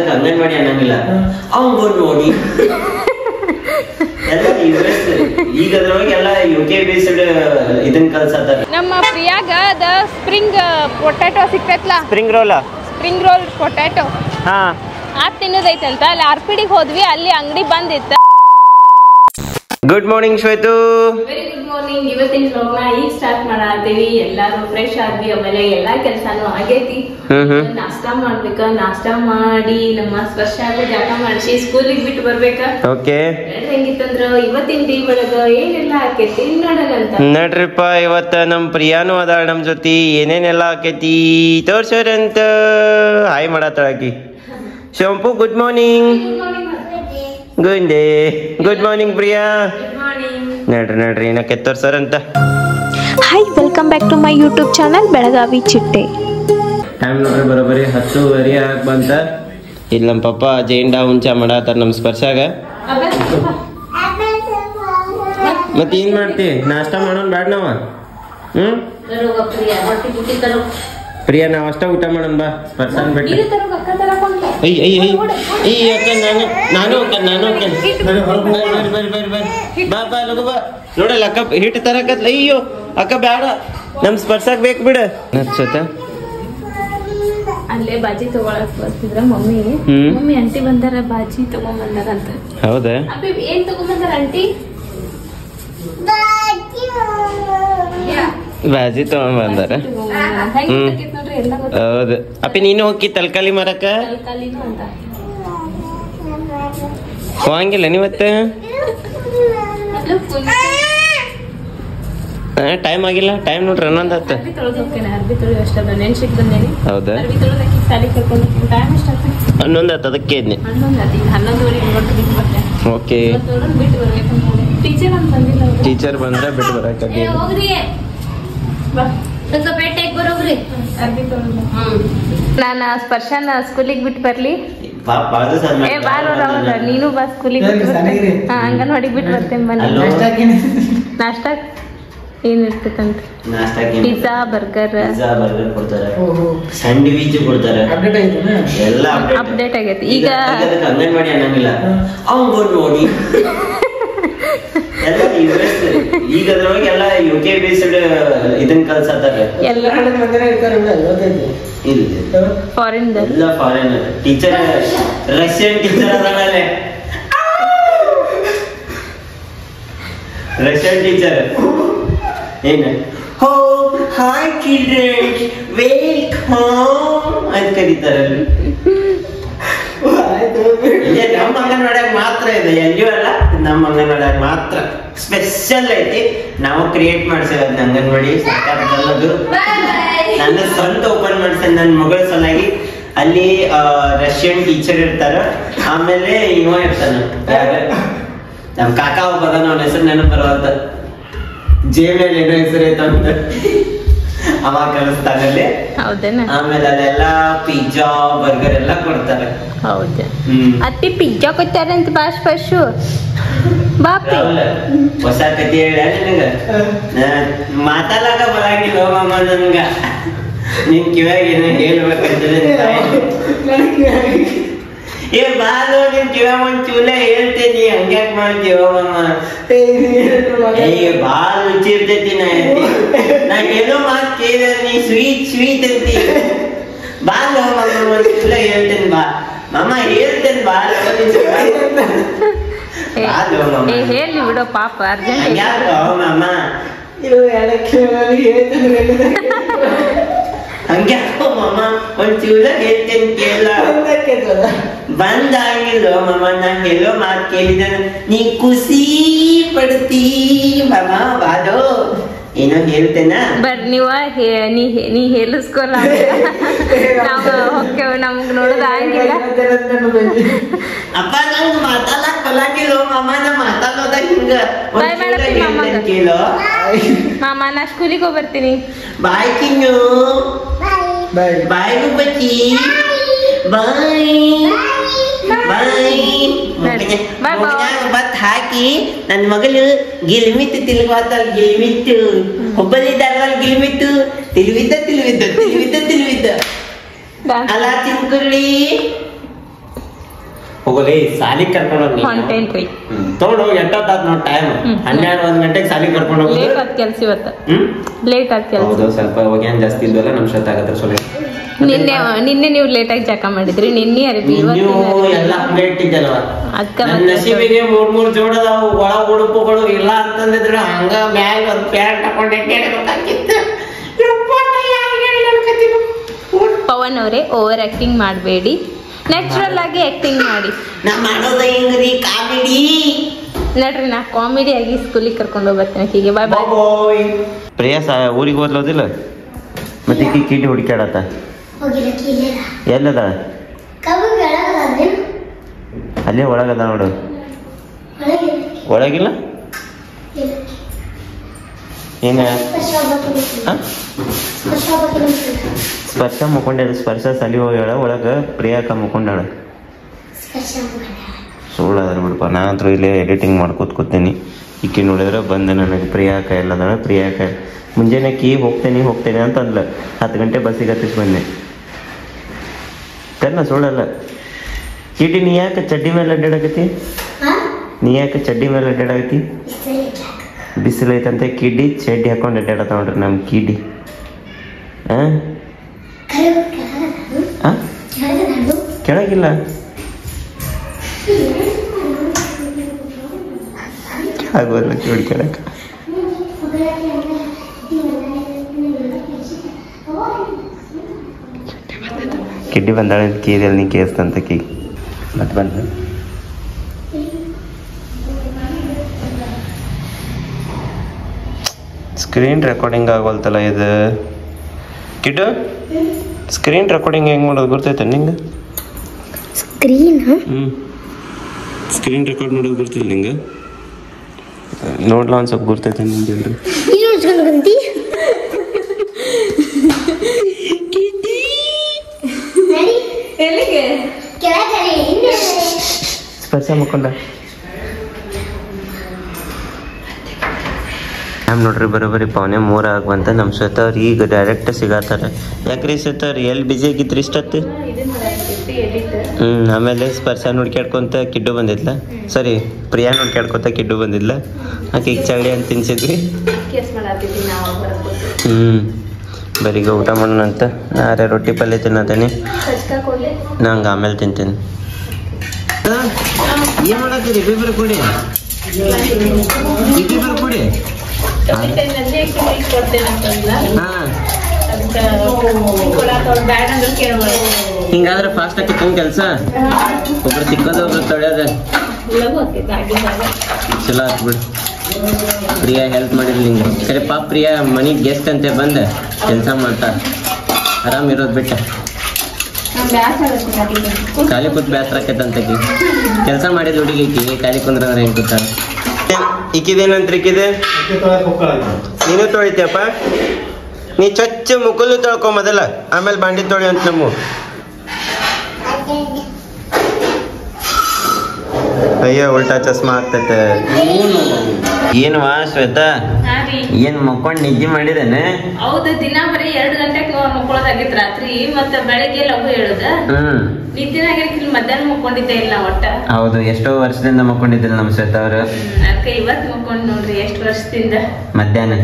ಅದಕ್ಕೆ ಅಂಗನವಾಡಿ ಅನ್ನಂಗಿಲ್ಲ ಅವಂಗ ನೋಡಿ ಎಲ್ಲ ಯುಎಸ್ ಈಗ ಅದ್ರೊಳಗೆ ಎಲ್ಲ UK ಬೇಸ್ಡ್ ಇದನ್ನ ಕಲ್ಸತ್ತಾರ. ನಮ್ಮ ಪ್ರಿಯಾಗ ದ ಸ್ಪ್ರಿಂಗ್ ಪೊಟ್ಯಾಟೊ ಸಿಕ್ತೈತ್ಲಾ, ಸ್ಪ್ರಿಂಗ್ ರೋಲ್ ಪೊಟ್ಯಾಟೊ ಅದ್ ತಿನ್ನೋದೈತಂತ. ಅಲ್ಲಿ RPDಗೆ ಹೋದ್ವಿ, ಅಲ್ಲಿ ಅಂಗಡಿ ಬಂದಿತ್ತ. ಗುಡ್ ಮಾರ್ನಿಂಗ್ ಶ್ವೇತು. Very good morning. ಇವತ್ತಿನ ವ್ಲಾಗ್ನ ಈಗ ಸ್ಟಾರ್ಟ್ ಮಾಡಾತೀವಿ. ಎಲ್ಲಾರು ಫ್ರೆಶ್ ಆದ್ವಿ, ಆಮೇಲೆ ಎಲ್ಲಾ ಕೆಲ್ಸಾನು ಆಗೈತಿ. ನಾಷ್ಟಾ ಮಾಡ್ಬೇಕ, ನಾಷ್ಟಾ ಮಾಡಿ ನಮ್ಮ ಸ್ಪರ್ಶಾಗೂ ಜಾಗ ಮಾಡಿಸಿ ಸ್ಕೂಲಿಗೆ ಬಿಟ್ಟು ಬರ್ಬೇಕ. ಓಕೆ, ಹೆಂಗಿತ್ತಂದ್ರ ಇವತ್ತಿನ ಡೇ ಒಳಗ ಏನೆಲ್ಲ ಆಕೈತಿ ನೋಡೋಣಂತ. ನಡ್ರಿಪ್ಪ, ಇವತ್ತ ನಮ್ ಪ್ರಿಯಾನು ಅದಾಳ ನಮ್ ಜೊತೆ. ಏನೇನೆಲ್ಲ ಆಕೈತಿ ತೋರ್ಸೋರಂತ. ಹಾಯ್ ಮಾಡತ್ತಾಳಕಿ. Shampu good morning. Good morning Priya. ನಡ್ರಿ ಏನಕ್ಕೆ ತೋರ್ಸರಂತ. Hi, welcome back to my YouTube channel Belagavi ಚಿಟ್ಟೆ. ಟೈಮ್ ನೋಡ್ರಿ ಬರೋಬ್ಬರಿ 10:30 ಆಗಿ ಬಂತ. ಇಲ್ಲಿ ನಮ್ಮ ಪಪ್ಪ ಜೇಂಡಾ ಹುಂಚ ಮಾಡತ್ತಾರ ನಮ್ ಸ್ಪರ್ಶಾಗ. ಮತ್ತೆ ಏನ್ ಮಾಡ್ತಿ? ನಾಷ್ಟಾ ಮಾಡೋಣ ಬ್ಯಾಡ ನಾವ? ಪ್ರಿಯಾ ನಾವ್ ಅಷ್ಟ ಊಟ ಮಾಡೋಣ ಬಾ. ಸ್ಪರ್ಶನ್ ಬಿಟ್ಟು ಬಾ ಲಗು ಬಾ. ನೋಡಲ್ಲ ಅಕ್ಕ ಹಿಟ್ಟು ತರಕತ್ಲ. ಅಯ್ಯೋ ಅಕ್ಕ ಬ್ಯಾಡ, ನಮ್ ಸ್ಪರ್ಶಕ್ ಬೇಕು ಬಿಡ. ಅಲ್ಲೇ ಬಾಜಿ ತಗೊಳಕ್ ಬರ್ತಿದ್ರ ಮಮ್ಮಿ ಆಂಟಿ ಬಂದಾರ, ಬಾಜಿ ತಗೊಂಬಂದಾರ ಅಂತ. ಹೌದಾ? ಏನ್ ತಗೊಂಬಂದಾರ ಆಂಟಿ? ಬಾಜಿ ತಗೊಂಡ್ ಬಂದಾರ. ಹೌದು ಅಪ್ಪಿ, ನೀನು ಹೋಗಿ ತಲ್ಕಾಲಿ ಮರಕ್ಕ ಹೋಗಂಗಿಲ್ಲ ನೀವತ್ತ? ಟೈಮ್ ಆಗಿಲ್ಲ. ಟೈಮ್ ನೋಡ್ರಿ 11 ಆತ. ಹೌದಾ? 11 ಆತ, ಅದಕ್ಕೆ ಓಕೆ. ಟೀಚರ್ ಬಂದ್ರೆ ಬಿಟ್ಟು ಬರಕ್ಕೆ ನಾನು ಸ್ಪರ್ಶನ ಸ್ಕೂಲಿಗೆ ಬಿಟ್ಟು ಬರ್ಲಿ. ನೀನು ಬಾ ಸ್ಕೂಲಿಗೆ. ಅಂಗನವಾಡಿಗೆ ಬಿಟ್ಟು ಬರ್ತೇನೆ ಬನ್ನಿ. ನಾಷ್ಟಾ ಏನ್ ಇರ್ತೈತಂತ? ಪಿಜ್ಜಾ ಬರ್ಗರ್ ಕೊಡ್ತಾರೆ, ಸ್ಯಾಂಡ್ವಿಚ್ ಕೊಡ್ತಾರೆ, ಎಲ್ಲ ಅಪ್ಡೇಟ್ ಆಗೈತಿ. ಈಗ ಅಂಗನವಾಡಿ ಅನ್ನಂಗಿಲ್ಲ ಅವಂಗ ನೋಡಿ ಎಲ್ಲ ಯುಎಸ್. ಈಗ ಅದ್ರೊಳಗೆ ಎಲ್ಲ UK ಬೇಸ್ಡ್ ಇದನ್ನ ಕಲ್ಸತ್ತಾರ. ಫಾರಿನ್ ಎಲ್ಲ ಫಾರಿನ್ ಟೀಚರ್, ರಷ್ಯನ್ ಟೀಚರ್ ಅದಾಳೆ. ರಷ್ಯನ್ ಟೀಚರ್ ಏನ ಹೋ ಹಾಯ್ ಚಿಲ್ಡ್ರನ್ಸ್ ವೆಲ್ಕಮ್ ಅಂತ ಕರೀತಾರಲ್ಲಿ. ನಮ್ಮ ಅಂಗನವಾಡಿಯಾಗ ಮಾತ್ರ ಇದೆ, ಎಲ್ಲಿಯೂ ಅಲ್ಲ. ನಮ್ಮ ಅಂಗನವಾಡಿಯಾಗ ಮಾತ್ರ ಸ್ಪೆಷಲ್ ಐತಿ. ನಾವು ಕ್ರಿಯೇಟ್ ಮಾಡ್ಸೇವೆ ಅದನ್ನ. ಅಂಗನವಾಡಿ ಸರ್ಕಾರದಲ್ಲದು ನನ್ನ ಸ್ವಂತ ಓಪನ್ ಮಾಡ್ಸೇನೆ ನನ್ನ ಮಗಳ ಸಲುವಾಗಿ. ಅಲ್ಲಿ ರಷ್ಯನ್ ಟೀಚರ್ ಇರ್ತಾರ, ಆಮೇಲೆ ಇವ ಇರ್ತಾನ, ನಮ್ ಕಾಕಾ ಒಬ್ಬ ಅವನ ಹೆಸರು ನೆನಪು ಬರುವಂತ. ಜೇಮೇಲೆ ಏನೋ ಹೆಸರು ಐತಂತ ಅವ ಕಲಿಸ್ತಾನಲ್ಲಿ. ಆಮೇಲೆ ಅಲ್ಲೆಲ್ಲ ಪಿಜ್ಜಾ ಬರ್ಗರ್ ಎಲ್ಲ ಕೊಡ್ತಾರೆ. ಹೌದು, ಅತ್ತಿ ಪಿಜ್ಜಾ ಕೊಡ್ತಾರೆ ಅಂತ ಬಾ ಸ್ಪರ್ಶು. ಬಾಪಿ ಹೊಸ ಕತಿ ಹೇಳ ನಿನಗ. ಮಾತಾಡಕ ಬರಂಗಿಲ್ಲ ಮಾಮ ನನ್ಗ. ನಿನ್ ಕಿವ್ಯಾಗ ಏನೋ ಹೇಳ್ಬೇಕಂತದೆ. ಏ ಬಾಲು, ನಿನ್ ಕಿವ್ಯಾಗ ಒಂದ್ ಚೂಲ ಹೇಳ್ತೇನಿ, ಹಂಗ್ಯಾಕ್ ಮಾಡ್ತೀವ ಮಾಮ? ಬಾಳ ರುಚಿ ಇರ್ತೈತಿ. ನಾ ಏನೋ ಮಾತು ಕೇಳ, ನೀ ಸ್ವೀಟ್ ಅಂತಿ. ಬಾಲು ಮಾಮ ಒಂದ್ ಚೂಲ ಹೇಳ್ತೇನೆ ಬಾ ಮಾಮ, ಹೇಳ್ತೇನೆ ಬಾ. ಹೇಳಿ ಬಿಡೋ ಪಾಪ, ಅರ್ಜೆಂಟ್ ಯಾಕೋ ಮಾಮ? ಹಂಗ್ಯಾಕೋ ಮಾಮ, ಒಂದ್ ಚೂಲ ಹೇಳ್ತೇನೆ ಕೇಳ. ಬಂದಾಗಿಲ್ಲ ಮಾಮ, ನಾನ್ ಹೇಳೋ ಮಾತು ಕೇಳಿದ ನೀ ಖುಷಿ ಪಡ್ತೀ ಮಾಮ. ಬಾದೋ ಏನೋ ಹೇಳ್ತೇನ ಬಟ್ ನೀ ಹೇಳಿಸ್ಕೊಲ್ಲ. ನಾವು ಹೋಗ್ತೇವೆ, ನಮ್ಗ್ ನೋಡೋದು ಆಗಿಲ್ಲ. ಅಪ್ಪ ನಂಗ್ ಮಾತಾಡಕ್ ಬರಂಗಿಲ್ಲ ಮಾಮ, ನಾ ಮಾತಾಡೋದಾಗ ಹಿಂಗ ಕೇಳೋ ಮಾಮ. ನಾ ಸ್ಕೂಲಿಗೆ ಹೋಗಿ ಬರ್ತೀನಿ. ಬಾಯ್ ಕಿನ್ನು, ಬಾಯ್ ಬಚ್ಚಿ, ಬಾಯ್ ಬತ್ ಹಾಕಿ ನನ್ ಮಗಳು ಗಿಲ್ಮಿತ್ತು ತಿಲ್ವಾತಲ್. ಗಿಲ್ಮಿತ್ತು ಹುಬ್ಬಳ್ಳಿ ಧಾರವಾಡ ಗಿಲ್ಮಿತ್ತು ತಿಲ್ವಿದ್ದ ಅಲ್ಲ ಚಿನ್ಕುರ್ಳಿ ಹೋಗೋಲಿ ಸಾಲಿಗೆ ಕರ್ಕೊಂಡು ಹೋಗಿ ಹೊಂಟೇನ್ರಿ ತಗೊಂಡು ಹೋಗಿ ಎಷ್ಟೊತ್ತಾದ್ ನೋಡಿ ಟೈಮ್ 12-1 ಗಂಟೆಗೆ ಸಾಲಿಗೆ ಕರ್ಕೊಂಡು ಹೋಗೋದು. ಲೇಟ್ ಆದ್ ಕೆಲ್ಸ ಇವತ್ತು ಲೇಟ್ ಆದ್ ಕೆಲ್ಸ. ಹೌದು ಸ್ವಲ್ಪ ಹೋಗ್ಯಾನ್ ಜಾಸ್ತಿ ಇದ್ವಲ್ಲ ನಮ್ ಶತ್ ಆಗತ್ರ ಸ್ವಲ್ಪ. ನಿನ್ನೆ ನೀವು ಲೇಟ್ ಆಗಿ ಜಾಕ ಮಾಡಿದ್ರಿ. ನಿನ್ನೆ ಅರ್ಬಿ ನೀವು ಎಲ್ಲ ಹಂಗೆ ಇಟ್ಟಿದ್ದಲ್ವ. ನನ್ನ ನಸೀಬಿಗೆ 3 ಜೋಡ ಅದಾವು ಒಳ ಉಡುಪುಗಳು ಇಲ್ಲ ಅಂತಂದಿದ್ರೆ ಹಂಗ ಮ್ಯಾಗ ಒಂದು ಪ್ಯಾಂಟ್ ಹಾಕೊಂಡು ಎಡ್ಬೇಕಾಗಿತ್ತು. ಪವನ್ ಅವರೇ ಓವರ್ ಆಕ್ಟಿಂಗ್ ಮಾಡಬೇಡಿ, ನ್ಯಾಚುರಲ್ ಆಗಿ ಆಕ್ಟಿಂಗ್ ಮಾಡಿ. ನಾ ಮಾಡೋದ ಹೆಂಗ್ರಿ ಕಾಮಿಡಿ ನಡ್ರಿ, ನಾ ಕಾಮಿಡಿ ಆಗಿ ಸ್ಕೂಲಿಗೆ ಕರ್ಕೊಂಡು ಹೋಗ್ಬರ್ತೀನಿ. ಹೀಗೆ ಬಾಯ್ ಬಾಯ್. ಪ್ರಿಯಾ ಊರಿಗೆ ಹೋದ್ಲೋದಿಲ್ಲ ಮತ್ತೆ ಈ ಕೀಟಿ ಹುಡುಕ್ಯಾಡತ್ತ ಎಲ್ಲದ ಅಲ್ಲೇ ಒಳಗದ ನೋಡು. ಒಳಗಿಲ್ಲ ಏನ ಸ್ಪರ್ಶ ಮುಕ್ಕೊಂಡ್ಯಾಳ. ಸ್ಪರ್ಶ ಸಲಿ ಹೋಗ್ಯಾಳ ಒಳಗ. ಪ್ರಿಯಾಕ ಮುಕ್ಕೊಂಡಾಳ. ಸುಳ್ಳದ್ರ ಬಿಡಪ್ಪ. ನಾ ಅಂತೂ ಇಲ್ಲೇ ಎಡಿಟಿಂಗ್ ಮಾಡ್ಕೋತ ಕೂತೀನಿ. ಈಕಿ ನೋಡಿದ್ರೆ ಬಂದ ನನಗೆ ಪ್ರಿಯಾಕ ಎಲ್ಲದಾಳ. ಪ್ರಿಯಾಕ ಮುಂಜಾನೆ ಹೋಗ್ತೇನೆ ಅಂತ ಅಂದ್ಲ. 10 ಗಂಟೆ ಬಸ್ಸಿಗೆ ಹತ್ತಿಸಿ ಬಂದೆ. ತನ್ನ ಸುಳ್ಳಲ್ಲ. ಕೀಟಿ ನೀ ಯಾಕೆ ಚಡ್ಡಿ ಮೇಲೆ ಅಡ್ಡಾಡಕತ್ತಿ? ಬಿಸಿಲು ಐತಂತೆ ಕಿಡ್ಡಿ ಚಡ್ಡಿ ಹಾಕೊಂಡು ಅಡ್ಡಾಡತ್ತ ನೋಡ್ರಿ ನಮ್ಮ ಕಿಡ್ಡಿ. ಕೆಳಗಿಲ್ಲ ಆಗೋಲ್ಲ ಕಿಡಿ ಕೆಳಕ. ಕಿಡ್ಡಿ ಬಂದಾಳೆ ಕೀದಲ್ಲಿ ನೀ ಕೇಸ್ತಂತ ಕೀ ಮತ್ತೆ ಬಂದ. ಸ್ಕ್ರೀನ್ ರೆಕಾರ್ಡಿಂಗ್ ಆಗೋಲ್ತಲ್ಲ ಇದು. ಕಿಡ್ಡು ಸ್ಕ್ರೀನ್ ರೆಕಾರ್ಡಿಂಗ್ ಹೆಂಗೆ ಮಾಡೋದು ಗೊತ್ತೈತೆ ನಿಂಗೆ? ಸ್ಕ್ರೀನ್ ರೆಕಾರ್ಡ್ ಮಾಡೋದು ಗೊತ್ತಿಲ್ಲ ನಿಂಗೆ? ನೋಡ್ಲಾ ಒಂದು ಸ್ವಲ್ಪ ಗೊತ್ತೈತೆ ನಿಂಗೆ ಹೇಳ್ರಿ. ಸ್ಪರ್ಶ ಮುಕ್ಕೊಂಡ ಮ್ಯಾಮ್ ನೋಡ್ರಿ ಬರೋಬ್ಬರಿ 2:45 ಆಗುವಂತ. ನಮ್ಮ ಶ್ವೇತವ್ರು ಈಗ ಡೈರೆಕ್ಟ್ ಸಿಗತ್ತಾರೆ. ಯಾಕ್ರಿ ಶ್ವೇತವ್ರು ಎಲ್ಲಿ ಬಿಜಿ ಆಗಿದ್ರಿ ಇಷ್ಟತ್ತು? ಆಮೇಲೆ ಸ್ಪರ್ಶ ನೋಡ್ಕ್ಯಾಡ್ಕೊಂತ ಕಿಡ್ಡು ಬಂದಿದ್ಲ. ಸರಿ ಪ್ರಿಯಾ ನೋಡ್ಕ್ಯಾಡ್ಕೊಂತ ಕಿಡ್ಡು ಬಂದಿದ್ಲ. ಆಕೆ ಈಗ ಚಳಿ ಅಂತ ತಿನ್ಸಿದ್ವಿ. ಬರೀಗ ಊಟ ಮಾಡೋಣ ಅಂತ. ನಾರೇ ರೊಟ್ಟಿ ಪಲ್ಯ ತಿನ್ನತೀನಿ. ನಂಗೆ ಆಮೇಲೆ ತಿಂತೀನಿ. ಏನು ಮಾಡತ್ತೀರಿ? ಇಬ್ಬಿಬ್ರು ಕೂಡಿ ಹಿಂಗಾದ್ರೆ ಫಾಸ್ಟ್ ಆಕೈತಿ ಕೆಲಸ. ಒಬ್ರು ಸಿಕ್ಕೋದು ಒಬ್ರು ತೊಳೆಯೋದು ಚಲೋ ಆತ್ ಬಿಡು. ಪ್ರಿಯಾ ಹೆಲ್ಪ್ ಮಾಡಿರ್ಲಿ ಹಿಂಗೆ. ಸರಿ ಪಾಪ ಪ್ರಿಯಾ ಮನೆಗೆ ಗೆಸ್ಟ್ ಅಂತೆ ಬಂದ ಕೆಲಸ ಮಾಡ್ತಾ ಆರಾಮ್ ಇರೋದು ಬಿಟ್ಟ. ಖಾಲಿ ಕೂತ್ ಬ್ಯಾಸರ ಆಕೈತಂತಕಿ. ಕೆಲಸ ಮಾಡಿದ ಹುಡುಗಿ ಈಕಿ ಖಾಲಿ ಕುಂದ್ರಂದ್ರೆ ಹೆಂಗ್ ಕೂತ. ಈಕಿದೇನಂತ ಈಕಿದೆ? ನೀನು ತೊಳಿತೀಯಪ್ಪ? ನೀ ಚೊಚ್ಚ ಮುಕ್ಕಲು ತೊಳ್ಕೊ ಮೊದಲ, ಆಮೇಲೆ ಬಾಂಡಿ ತೊಳಿ ಅಂತ ನಮ್ಮ. ಅಯ್ಯ ಉಲ್ಟಾ ಚಸ್ಮಾ ಆಗ್ತೈತೆ. ಏನ್ವಾ ಶ್ವೇತಾ, ಏನ್ ಮಕ್ಕೊಂಡ್ ನಿದ್ದೆ ಮಾಡಿದೇನೆ? ಹೌದು, ದಿನ ಬರೀ 2 ಗಂಟೆಗೆ ಮಕ್ಕೊಳ್ಳೋದಾಗಿತ್ತು ರಾತ್ರಿ. ಮತ್ತೆ ಬೆಳಗ್ಗೆ ಲಘು ಹೇಳುದ. ನಿದ್ದಿನಾಗಿರ್ಕಿಲ್ಲ, ಮಧ್ಯಾಹ್ನ ಮಕ್ಕೊಂಡಿದ್ದೆ ಇಲ್ಲ ಒಟ್ಟ. ಹೌದು, ಎಷ್ಟೋ ವರ್ಷದಿಂದ ಮಕ್ಕೊಂಡಿದ್ದಿಲ್ಲ ನಮ್ಮ ಶ್ವೇತಾ ಅವ್ರು. ಅದಕ್ಕೆ ಇವತ್ತು ಮಕ್ಕೊಂಡ್ ನೋಡ್ರಿ ಎಷ್ಟು ವರ್ಷದಿಂದ. ಮಧ್ಯಾಹ್ನ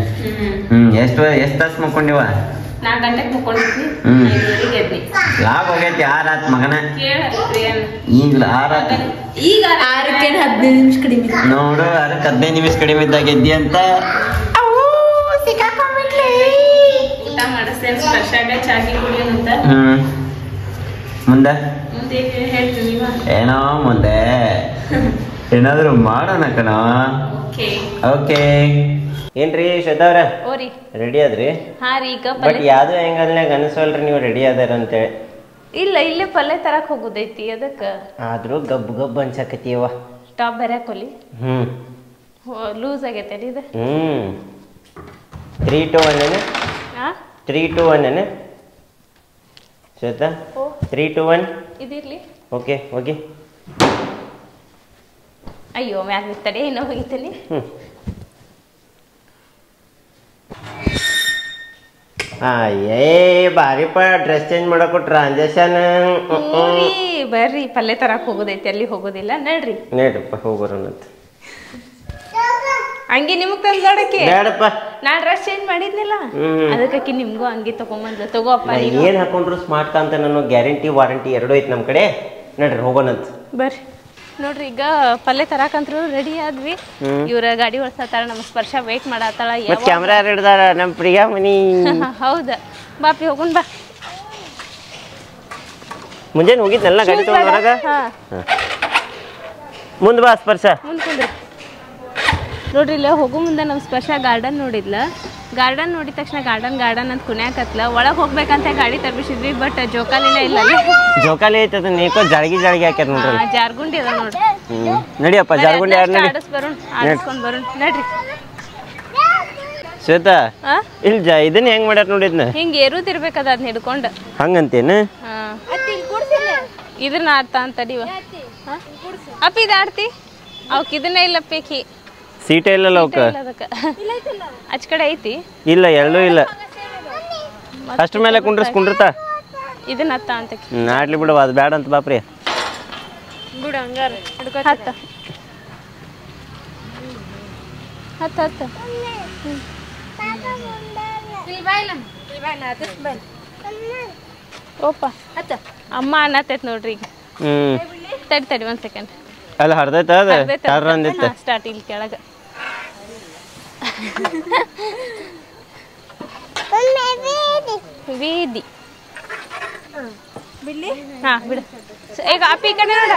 ಎಷ್ಟು ತಾಸು ಮಕ್ಕೊಂಡಿವ? 4 ಗಂಟೆಗೆ ಮಕ್ಕೊಂಡಿದ್ವಿ. 5:30ಗೆ ಎದ್ನಿ. ಲಾಭ ಹೋಗೈತಿ. 6 ಆತ್ ಮಗನ. ಈಗ 6 ಆತ. ಈಗ 6ಕ್ಕೆ 15 ನಿಮಿಷ ಕಡಿಮೆ ನೋಡು. 6ಕ್ಕೆ 15 ನಿಮಿಷ ಕಡಿಮೆ ಇದ್ದಾಗ ಎದ್ದಿ ಅಂತ ಊಟ ಮಾಡಿಸ್ತೇನೆ. ಸ್ಪರ್ಶಾಗ ಚಾಗಿ ಕುಡಿಯೋದಂತ. ಮುಂದೆ ಹೇಳ್ತೀನಿ ಏನೋ ಮುಂದೆ ಏನಾದ್ರು ಮಾಡೋಣ ಕಣ. ಓಕೆ. ಏನ್ರಿ ಶ್ವೇತಾ ಅವ್ರ ರೆಡಿ ಆದ್ರಿ? ಹಾ ರೀ. ಈಗ ಬಟ್ ಯಾವ್ದು ಹೆಂಗಲ್ನಾಗ ಅನ್ಸವಲ್ರಿ ನೀವು ರೆಡಿ ಆದಾರ ಅಂತೇಳಿ. ಇಲ್ಲ, ಇಲ್ಲೇ ಪಲ್ಯ ತರಕ್ ಹೋಗುದೈತಿ. ಅದಕ್ಕ ಆದ್ರೂ ಗಬ್ ಗಬ್ ಅನ್ಸಕತ್ತೀವ. ಟಾಪ್ ಬೇರೆ ಹಾಕೋಲಿ. ಲೂಸ್ ಆಗೈತೆ ಇದು. 3, 2, 1 3, 2, 1 ಶ್ವೇತಾ. 3, 2, 1 ಇದಿರ್ಲಿ. ಓಕೆ ಹೋಗಿ. ಅಯ್ಯೋ ಮ್ಯಾಲ ಬಿತ್ತಡೆ ಏನೋ ಹೋಗಿತೀನಿ. ಏ ಬಾರಿಪ್ಪ ಡ್ರೆಸ್ ಚೇಂಜ್ ಮಾಡಕ್ಕೂ ಟ್ರಾನ್ಸಾಕ್ಷನ್ ಬರ್ರಿ ಪಲ್ಲೆ ತರಕ್ ಹೋಗೋದೈತಿ ಅಲ್ಲಿ ಹೋಗೋದಿಲ್ಲ ನಡ್ರಿಪ್ಪ ಹೋಗೋರಂತ ಅಂಗಿ ನಿಮಗ್ ತಂದ್ಕೊಡಕ್ಕೆ ಬೇಡಪ್ಪ ನಾ ಡ್ರೆಸ್ ಚೇಂಜ್ ಮಾಡಿದ್ನಿಲ್ಲ ಅದಕ್ಕೆ ನಿಮ್ಗೂ ಅಂಗಿ ತಗೊಂಬಂದ್ಲ ತಗೋ ಅಪ್ಪ ಏನ್ ಹಾಕೊಂಡ್ರು ಸ್ಮಾರ್ಟ್ ಕಾಂತ ನಾನು ಗ್ಯಾರಂಟಿ ವಾರಂಟಿ ಎರಡೂ ಐತಿ ನಮ್ ಕಡೆ ನಡ್ರಿ ಹೋಗೋಣಂತ ಬರ್ರಿ ನೋಡ್ರಿ ಈಗ ಪಲ್ಲೆ ತರಾಕಂತ್ರು ರೆಡಿ ಆದ್ವಿ ಇವ್ರ ಗಾಡಿ ಓಡಿಸತ್ತಾಳ ನಮ್ಮ ಸ್ಪರ್ಶ ವೇಟ್ ಮಾಡತ್ತಾಳ ಕ್ಯಾಮ್ರಾ ಯಾರು ಹಿಡ್ದಾರ ನಮ್ ಪ್ರಿಯಾ ಮನಿ ಹೌದ ಬಾಪಿ ಹೋಗುನ್ ಬಾ ಮುಂಜಾನೆ ಹೋಗಿದ್ನಲ್ಲ ಗಾಡಿ ತಗೊಂಡ್ ಹೊರಗ ಮುಂದ್ ಬಾ ಸ್ಪರ್ಶ ಮುಂದ್ ಕುಂದ್ರಿ ನೋಡ್ರಿ ಇಲ್ಲ ಹೋಗೋ ಮುಂದೆ ನಮ್ಮ ಸ್ಪರ್ಶ ಗಾರ್ಡನ್ ನೋಡಿದ್ಲ ಗಾರ್ಡನ್ ನೋಡಿದ ತಕ್ಷಣ ಗಾರ್ಡನ್ ಅಂತ ಕುಣ್ಯಾಕತ್ಲ ಒಳಗ್ ಹೋಗ್ಬೇಕಂತ ಗಾಡಿ ತರ್ಬಿಸಿದ್ವಿ ಬಟ್ ಜೋಕಾಲಿನ ಇಲ್ಲ ಜೋಕಾಲಿ ಐತದ ನೀಕೋ ಜಾಳ್ಗಿ ಹಾಕ್ಯಾರ ನೋಡ್ರಿ ಜಾರ್ಗುಂಡಿ ಅದ ನೋಡ್ರಿ ನಡಿಯಪ್ಪ ಜಾರ್ಗುಂಡಿ ಯಾರು ನಡಿ ಆಡಿಸ್ಕೊಂಡ್ ಬರೋಣ ನಡ್ರಿ ಶ್ವೇತಾ ಇಲ್ಲಿ ಇದನ್ನ ಹೆಂಗ್ ಮಾಡ್ಯಾರ ನೋಡಿದ್ನ ಹಿಂಗ್ ಏರುದಿರ್ಬೇಕದ ಅದ್ನ ಹಿಡ್ಕೊಂಡ್ ಹಂಗಂತೇನು ಇದನ್ನ ಆಡ್ತಾ ಅಂತಡಿವ ಅಪ್ಪ ಇದ ಆಡ್ತಿ ಅವಕ್ ಇದನ್ನ ಇಲ್ಲ ಪೇಕಿ ಸೀಟೇ ಇಲ್ಲಲ್ಲ ಅವಕ್ಕ ಆಚ ಕಡೆ ಐತಿ ಇಲ್ಲ ಎರಡೂ ಇಲ್ಲ ಅಷ್ಟ್ರ ಮೇಲೆ ಕುಂಡ್ರತಾ ಇದನ್ನ ಹತ್ತ ಅಂತ ಆಡ್ಲಿ ಬಿಡವ ಅದು ಬೇಡ ಅಂತ ಬಾಪ್ರಿ ಬಿಡು ಹಂಗಾರ ಹತ್ತ ಹತ್ತ ಹತ್ತ ಓಪ ಹತ್ತ ಅಮ್ಮ ಅನ್ನತೈತ್ ನೋಡ್ರಿ ಈಗ ತಡಿ ಒಂದ್ ಸೆಕೆಂಡ್ ಅಲ್ಲ ಹರ್ದೈತ ಅದ ಸ್ಟಾರ್ಟ್ ಇಲ್ಲಿ ಕೆಳಗ ವೇದಿ ಬಿಡ್ಲಿ ಹಾ ಬಿಡು ಈಗ ಅಪ್ಪಿ ಕಡೆ ನೋಡ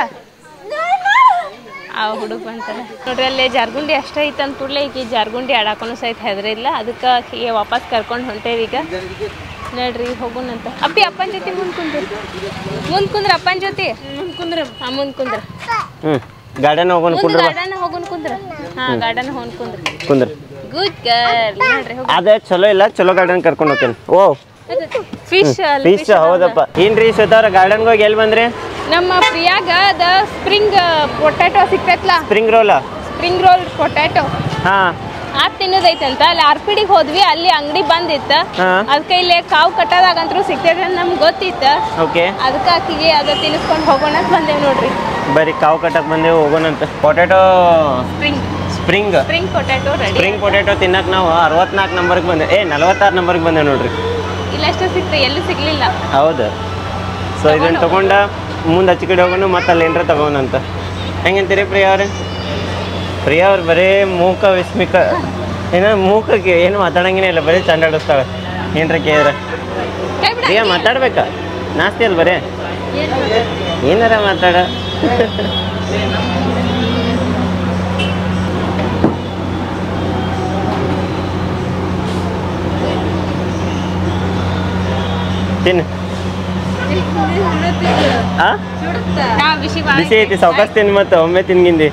ಆ ಹುಡುಗ ಬಂತಲ್ಲ ನೋಡ್ರಿ ಅಲ್ಲೇ ಜಾರ್ಗುಂಡಿ ಅಷ್ಟೇ ಐತೆ ಅಂತ ಕೂಡಲೇ ಈಗ ಜಾರ್ಗುಂಡಿ ಆಡಾಕೊಂಡು ಸಹಿತ ಹೆದ್ರಿಲ್ಲ ಅದಕ್ಕೆ ಆಕಿಗೆ ವಾಪಸ್ ಕರ್ಕೊಂಡು ಹೊಂಟೇವಿ ಈಗ ನೋಡ್ರಿ ಹೋಗೋಣಂತ ಅಪ್ಪಿ ಅಪ್ಪನ ಜೊತೆ ಮುಂದ್ ಕುಂದ್ರ ಅಪ್ಪನ ಜೊತೆ ಮುಂದ್ ಕುಂದ್ರ ಗಾರ್ಡನ್ ಹೋಗೋಣ ಕುಂದ್ರ ಹಾ ಗಾರ್ಡನ್ ಹೋಗೋಣ ಕುಂದ್ರ ಗುಡ್ ಗರ್ಲ್ ನೋಡ್ರಿ ಅದೇ ಚಲೋ ಇಲ್ಲ ಚಲೋ ಗಾರ್ಡನ್ ಕರ್ಕೊಂಡು ಹೋಗ್ತೇನೆ ಓ ಫಿಶ್ ಹೌದಪ್ಪ ಏನ್ರಿ ಶ್ವೇತಾವ್ರ ಗಾರ್ಡನ್ ಹೋಗಿ ಎಲ್ಲಿ ಬಂದ್ರಿ ನಮ್ಮ ಪ್ರಿಯಾಗ ದ ಸ್ಪ್ರಿಂಗ್ ಪೊಟ್ಯಾಟೊ ಸಿಕ್ತೈತ್ಲಾ ಸ್ಪ್ರಿಂಗ್ ರೋಲ್ ಪೊಟ್ಯಾಟೊ ಹಾ ಅದ್ ತಿನ್ನೋದೈತಂತ ಅಲ್ಲಿ ಆರ್ಪಿಡಿಗೆ ಹೋದ್ವಿ ಅಲ್ಲಿ ಅಂಗಡಿ ಬಂದಿತ್ತ ಅದಕ್ಕೆ ಇಲ್ಲಿ ಕಾವು ಕಟ್ಟೋದಾಗಂತೂ ಸಿಗ್ತೈತೆ ಅಂತ ನಮ್ಗೆ ಗೊತ್ತಿತ್ತ ಅದಕ್ಕೆ ಆಕಿಗೆ ಅದ ತಿನ್ನಿಸ್ಕೊಂಡು ಹೋಗೋಣ ಅಂತ ಬಂದೇವ್ ನೋಡ್ರಿ ಬರೀ ಕಾವು ಕಟ್ಟಕ್ ಬಂದೇವು ಹೋಗೋಣಂತ ಪೊಟ್ಯಾಟೊ ಸ್ಪ್ರಿಂಗ್ ಪೊಟ್ಯಾಟೊ ತಿನ್ನಕ್ ನಾವು 64 ನಂಬರ್ಗೆ ಬಂದೆ 46 ನಂಬರ್ಗೆ ಬಂದೇವ್ ನೋಡ್ರಿ ಇಲ್ಲಷ್ಟೇ ಸಿಕ್ತ ಎಲ್ಲೂ ಸಿಗ್ಲಿಲ್ಲ ಹೌದು ಸೊ ಇದನ್ನ ತಗೊಂಡ ಮುಂದೆ ಆಚೆ ಕಡೆ ಹೋಗೋಣ ಮತ್ತೆ ಅಲ್ಲಿ ಏನ್ರ ತಗೋಣಂತ ಹೆಂಗಂತೀರಿ ಪ್ರಿಯಾ ಅವ್ರು ಬರೀ ಮೂಕ ವಿಸ್ಮಿಕ ಮೂಕಕ್ಕೆ ಏನು ಮಾತಾಡಂಗಿನೇ ಇಲ್ಲ ಬರೀ ಚಂಡಾಡಿಸ್ತಾಳೆ ಏನ್ರ ಕೇಳಿದ್ರೆ ಪ್ರಿಯಾ ಮಾತಾಡ್ಬೇಕಾ ನಾಸ್ತಿ ಅಲ್ಲ ಬರೀ ಏನಾರ ಮಾತಾಡ ತಿನ್ನು ಬಿಸಿ ಐತಿ ಸಾವಕಾಶ ತಿನ್ ಮತ್ತೆ ಒಮ್ಮೆ ತಿನ್ಗಿಂದಿ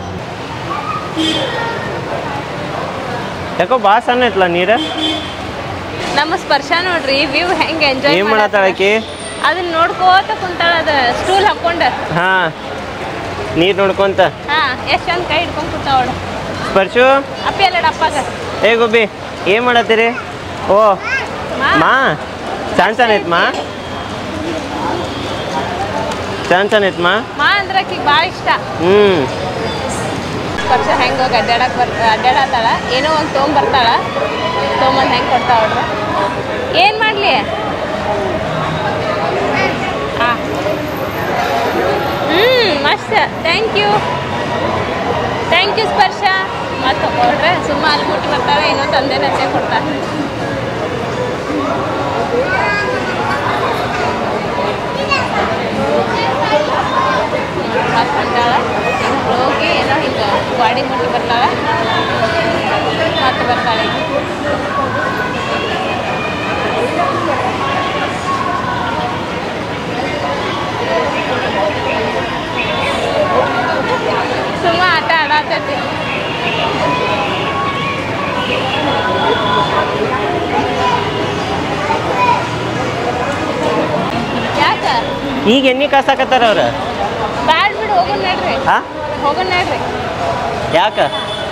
ಯಾಕೋ ಭಾಳ ಸಣ್ಣ ಐತ್ಲ ನೀರ ನಮ್ಮ ಸ್ಪರ್ಶ ನೋಡ್ರಿ ವ್ಯೂ ಹೆಂಗ್ ಎಂಜಾಯ್ ಏನ್ ಮಾಡತ್ತಾಳಕಿ ಅದನ್ನ ನೋಡ್ಕೋತ ಕುಂತಾಳ ಅದ ಸ್ಟೂಲ್ ಹಾಕೊಂಡ ಹಾ ನೀರ್ ನೋಡ್ಕೊಂತ ಎಷ್ಟ್ ಚಂದ ಕೈ ಹಿಡ್ಕೊಂಡ್ ಕುಂತಾವಳ ಸ್ಪರ್ಶು ಅಪ್ಪಿ ಅಲ್ಲಡ ಅಪ್ಪಾಗ ಏ ಗುಬ್ಬಿ ಏನ್ ಮಾಡತ್ತೀರಿ ಓ ಮಾ ಚಾನ್ಸನ್ ಐತ್ ಮಾ ಚಾನ್ಸನ್ ಐತ್ ಮಾ ಅಂದ್ರೆ ಆಕಿಗೆ ಭಾಳ ಇಷ್ಟ ಸ್ಪರ್ಶ ಹೆಂಗ ಅಡ್ಡಾಡತ್ತಾಳ ಏನೋ ಒಂದು ತೊಗೊಂಬರ್ತಾಳ ತೊಗೊಂಬಂದು ಹೆಂಗೆ ಕೊಡ್ತಾವಳ್ರ ಏನು ಮಾಡಲಿ ಮಸ್ತ್ ಥ್ಯಾಂಕ್ ಯು ಸ್ಪರ್ಶ ಮತ್ತೆ ತಗೊಳ್ರೆ ಸುಮ್ಮ ಅಲ್ಲಿ ಮುಟ್ಟಿ ಬರ್ತಾಳೆ ಏನೋ ತಂದೆ ನಚ್ಚೆ ಕೊಡ್ತಾಳೆ ಮತ್ತೆ ಹೊಂಟಾಳ ಹೋಗಿ ಏನೋ ಹಿಂಗೆ ಗಾಡಿ ಮುಟ್ಟಿ ಬರ್ತಾಳೆ ಮತ್ತೆ ಬರ್ತಾಳೆ ಸುಮ್ಮ ಆಟ ಆಡತೈತಿ ಯಾಕ ಈಗ ಎಣ್ಣೆ ಕಾಸಾಕತ್ತಾರ ಅವ್ರ ಬ್ಯಾಡ್ ಬಿಡು ಹೋಗೋಣ ನಡ್ರಿ ಯಾಕ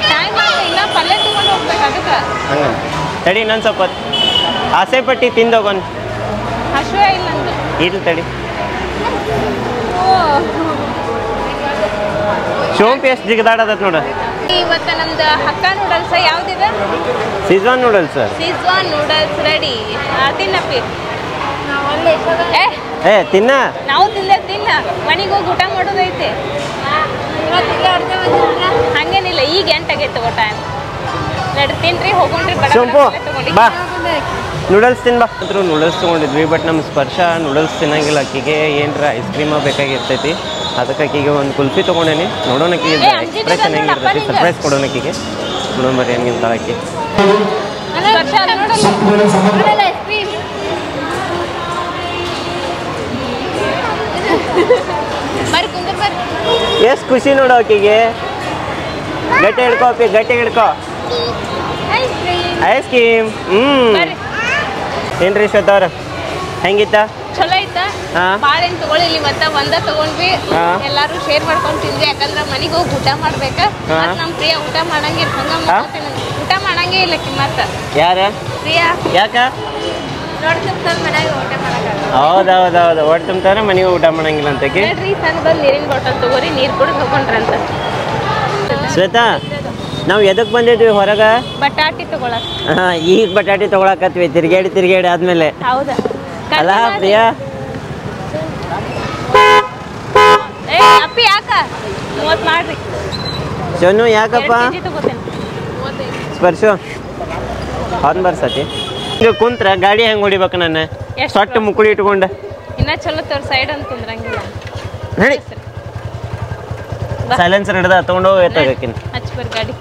ಟೈಮ್ ಆಗ ಇನ್ನ ಪಲ್ಲೆ ತಗೊಂಡು ಹೋಗ್ಬೇಕು ಅದಕ್ಕೆ ಹಂಗ ತಡಿ ಇನ್ನೊಂದು ಸ್ವಲ್ಪ ಆಸೆ ಪಟ್ಟಿ ತಿಂದೋಗೋನ್ ಹಸುವೆ ಇಲ್ಲ ನಂದು ಇರ್ಲಿ ತಡಿ ಶೋಂಪಿ ಎಷ್ಟು ಜಿಗದಾಡದತ್ ನೋಡ ಇವತ್ತು ನಮ್ದು ಹಕ್ಕ ನೂಡಲ್ಸ್ ಯಾವ್ದಿದೆ Schezwan noodles Schezwan noodles ready ತಿನ್ನಪ್ಪಿ ಏ ತಿನ್ನ ನಾವು ತಿನ್ನ ಮನೆಗೆ ಹೋಗಿ ಊಟ ಮಾಡೋದೈತೆ ಹಂಗೇನಿಲ್ಲ ಈಗ ಎಂಟಾಗೈತೆ ಊಟ ನಡ್ರಿ ತಿನ್ರಿ ಹೋಗೋಣ್ರಿ ಬಾ ನೂಡಲ್ಸ್ ತಿನ್ಬಾ ಅಂತೂ ನೂಡಲ್ಸ್ ತೊಗೊಂಡಿದ್ವಿ ಬಟ್ ನಮ್ಮ ಸ್ಪರ್ಶ ನೂಡಲ್ಸ್ ತಿನ್ನಂಗಿಲ್ಲ ಅಕ್ಕಿಗೆ ಏನರ ಐಸ್ ಕ್ರೀಮ ಬೇಕಾಗಿರ್ತೈತಿ ಅದಕ್ಕೆ ಅಕ್ಕಿಗೆ ಒಂದು ಕುಲ್ಫಿ ತೊಗೊಂಡೇನಿ ನೋಡೋಣ ಅಕ್ಕಿಗೆ ಎಕ್ಸ್ಪ್ರೆಷನ್ ಹೆಂಗಿರ್ತೈತಿ ಸರ್ಪ್ರೈಸ್ ಕೊಡೋಣ ಅಕ್ಕಿಗೆ ನೋಡೋಣ ಬರ್ರಿ ಹೆಂಗಿಂತ ಅಕ್ಕಿ ಎಷ್ಟು ಖುಷಿ ನೋಡೋ ಆಕಿಗೆ ಗಟ್ಟಿ ಹಿಡ್ಕೋ ಅಪ್ಪಿ ಗಟ್ಟಿ ಹಿಡ್ಕೋ ಐಸ್ ಕ್ರೀಮ್ ಏನ್ರಿ ಶ್ವೇತವ್ರ ಹೆಂಗಿತ್ತ ಚಲೋ ಐತಾ ಬಾಳೆಹಣ್ಣು ತಗೊಳ್ಳಿ ಮತ್ತೆ ಒಂದ ತಗೊಂಡ್ವಿ ಎಲ್ಲಾರು ಶೇರ್ ಮಾಡ್ಕೊಂಡ್ ತಿಂದ್ವಿ ಯಾಕಂದ್ರ ಮನಿಗೆ ಹೋಗಿ ಊಟ ಮಾಡ್ಬೇಕ ನಮ್ ಪ್ರಿಯಾ ಊಟ ಮಾಡಂಗಿಲ್ಲ ಊಟ ಮಾಡಂಗೇ ಇಲ್ಲ ಮತ್ತ ಯಾರ ಪ್ರಿಯಾ ಯಾಕ ನೋಡ್ತಿರ್ತಾರ ಮನ್ಯಾಗ ಊಟ ಮಾಡಂಗಿಲ್ಲ ಹೌದೌದೌದು ಹೊಟ್ಟೆ ತುಂಬ್ತಾರೆ ಮನೆಗೆ ಊಟ ಮಾಡಂಗಿಲ್ಲ ಅಂತ ಹೇಳ್ರಿ ಸಣ್ಣ ಬಂದು ನೀರಿನ ಬಾಟಲ್ ತಗೋರಿ ನೀರು ಕೂಡ ತಗೊಂಡ್ರಂತ ಶ್ವೇತಾ ನಾವು ಎದಕ್ ಬಂದಿದ್ವಿ ಹೊರಗ ಬಟಾಟಿ ತಗೊಳಕ್ ಈಗ ಬಟಾಟಿ ತಗೊಳಕತ್ವಿ ತಿರ್ಗೇಡಿ ಆದ್ಮೇಲೆ ಹೌದಾ ಅಲ್ಲ ಪ್ರಿಯಾ ಅಪ್ಪಿ ಯಾಕ 30 ಮಾಡ್ರಿ ಸೋನು ಯಾಕಪ್ಪ ಸ್ಪರ್ಶು ಹೊನ್ ಬರ್ಸತಿ ಈಗ ಕುಂತ್ರ ಗಾಡಿ ಹೆಂಗ್ ಹೊಡಿಬೇಕು ನಾನು ಸೊಟ್ಟ ಮುಕ್ಕುಳಿ ಇಟ್ಕೊಂಡ ಇನ್ನ ಚಲೋ ತೋರ್ ಸೈಡ್ ಅಂತ ಕುಂದ್ರಂಗಿಲ್ಲ ನಡಿ ಸೈಲೆನ್ಸರ್ ಹಿಡ್ದ ತಗೊಂಡು ಹೋಗ್ತಾಗಿನ್ ಹಚ್ಚ ಬರ್ ಗಾಡಿ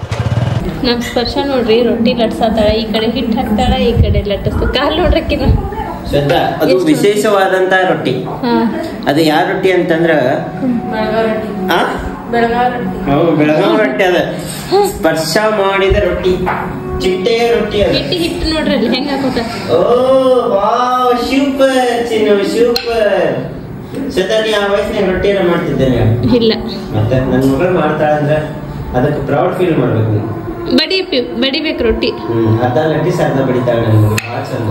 ನಮ್ ಸ್ಪರ್ಶ ನೋಡ್ರಿ ರೊಟ್ಟಿ ಲಟ್ಸಾತಾಳ ಈ ಕಡೆ ಹಿಟ್ಟು ಹಾಕ್ತಾಳ ಈ ಕಡೆ ಲಟ್ಟಿಸ್ತಾಳ ಕಾಲ್ ನೋಡ್ರಕ್ಕಿನ ಶ್ವೇತಾ ಅದು ವಿಶೇಷವಾದಂತ ರೊಟ್ಟಿ ಅದು ಯಾವ ರೊಟ್ಟಿ ಅಂತಂದ್ರ ಬೆಳಗಾವ್ ರೊಟ್ಟಿ ಅದ ಸ್ಪರ್ಶ ಮಾಡಿದ ರೊಟ್ಟಿ ಚಿಟ್ಟೆ ರೊಟ್ಟಿ ಹಿಟ್ಟು ನೋಡ್ರಿ ಅಲ್ಲಿ ಹೆಂಗ ಹಾಕೋತ ಓ ವಾವ್ ಸೂಪರ್ ಚಿನ್ನು ಸೂಪರ್ ಶ್ವೇತಾ ನೀ ಆ ವಯಸ್ಸಿನಾಗ ರೊಟ್ಟಿ ಎಲ್ಲ ಮಾಡ್ತಿದ್ದೇನೆ ಇಲ್ಲ ಮತ್ತೆ ನನ್ನ ಮಗಳು ಮಾಡ್ತಾಳ ಅಂದ್ರೆ ಅದಕ್ಕೆ ಪ್ರೌಡ್ ಫೀಲ್ ಮಾಡ್ಬೇಕು ಬಡಿಬೇಕು ರೊಟ್ಟಿ ಅರ್ಧ ಲಟ್ಟಿಸ್ ಅರ್ಧ ಬಡಿತಾಳ ನನ್ ಮಗಳು ಭಾಳ ಚಂದ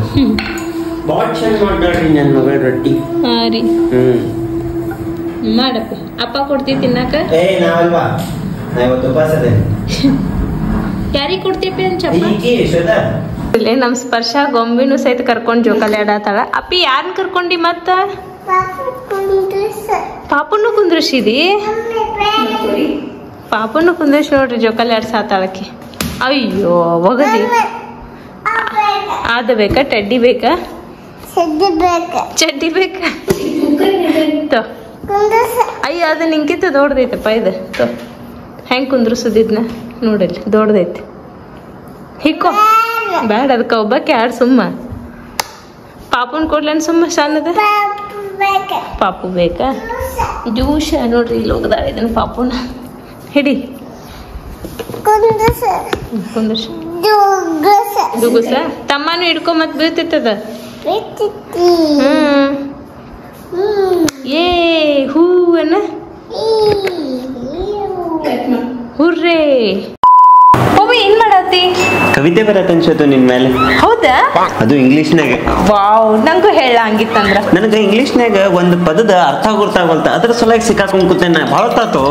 ಭಾಳ ಚಂದ ಮಾಡ್ತಾಳ್ರಿ ನನ್ನ ಮಗಳ ರೊಟ್ಟಿ ಹಾ ರೀ ಮಾಡಪ್ಪ ಅಪ್ಪ ಕೊಡ್ತಿ ತಿನ್ನಾಕ ನಾವಲ್ವಾ ನಾ ಇವತ್ತು ಉಪವಾಸ ಅದೇನೆ ಯಾರಿಗೆ ಕೊಡ್ತೀವಿ ಇಲ್ಲೇ ನಮ್ ಸ್ಪರ್ಶ ಗೊಂಬಿನೂ ಸಹಿತ ಕರ್ಕೊಂಡ್ ಜೋಕಾಲಿ ಆಡತಾಳ ಅಪ್ಪಿ ಯಾರನ್ನ ಕರ್ಕೊಂಡಿ ಮತ್ತ ಪಾಪನ್ನು ಕುಂದ್ರಸಿದಿ ಪಾಪನ್ನು ಕುಂದ್ರಸಿ ನೋಡ್ರಿ ಜೋಕಾಲಿ ಆಡ್ಸಾತಾಳಕ್ಕೆ ಅಯ್ಯೋ ಒಗದಿ ಅದ ಬೇಕಾ ಟಡ್ಡಿ ಬೇಕಾ ಚಡ್ಡಿ ಬೇಕಾ ಅಯ್ಯ ಅದು ನಿಂಕಿತ ದೊಡ್ಡದೈತಪ್ಪ ಇದು ಹೆಂಗ್ ಕುಂದ್ರಸುದಿದ್ನ ನೋಡಲ್ಲಿ ದೊಡ್ಡದೈತಿ ಹಿಕ್ಕೋ ಬ್ಯಾಡ ಅದಕ್ಕೆ ಒಬ್ಬಕ್ಕೆ ಆಡ್ ಸುಮ್ಮ ಪಾಪನ್ ಕೊಡ್ಲೇನ್ ಸುಮ್ಮ ಸಣ್ಣದ ಪಾಪು ಬೇಕಾ ಜ್ಯೂಶ ನೋಡ್ರಿ ಇಲ್ಲಿ ಹೋಗದಾಳ ಇದನ್ನ ಪಾಪುನ ಹಿಡಿ ಕುಂದ್ರಸ ದುಗುಸ ತಮ್ಮನು ಹಿಡ್ಕೊ ಮತ್ ಬೀಳ್ತಿತ್ತದ ಏ ಹೂವನ್ನ ಹುರ್ರೇ ಹೋಗಿ ಏನ್ ಮಾಡತ್ತಿ ಕವಿತೆ ಬರತ್ತ ಅನ್ಸತ್ತು ನಿನ್ ಮೇಲೆ ಹೌದಾ ಅದು ಇಂಗ್ಲಿಷ್ನಾಗ ವಾವ್ ನಂಗೂ ಹೇಳ ಹಂಗಿತ್ತಂದ್ರ ನನಗೆ ಇಂಗ್ಲಿಷ್ನಾಗ ಒಂದು ಪದದ ಅರ್ಥ ಗೊತ್ತಾಗಲ್ತ ಅದ್ರ ಸಲುವಾಗಿ ಸಿಕ್ಕಾಕೊಂಡ್ ಕೂತೇನೆ ಭಾಳ ತಾತು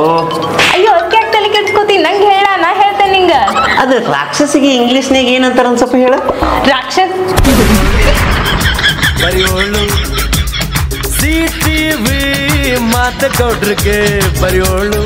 ಅಯ್ಯೋ ಅದಕ್ಕೆ ಯಾಕೆ ತಲೆ ಕೆಡ್ಸ್ಕೊತಿ ನಂಗೆ ಹೇಳ ನಾ ಹೇಳ್ತೇನೆ ನಿಂಗ ಅದು ರಾಕ್ಷಸಿಗೆ ಇಂಗ್ಲಿಷ್ನಾಗ ಏನಂತಾರ ಒಂದ್ ಸ್ವಲ್ಪ ಹೇಳ ರಾಕ್ಷಸ್ ಬರಿಯೋಳು CTV ಮಾತುಗೌಡ್ರಿಗೆ ಬರಿಯೋಳು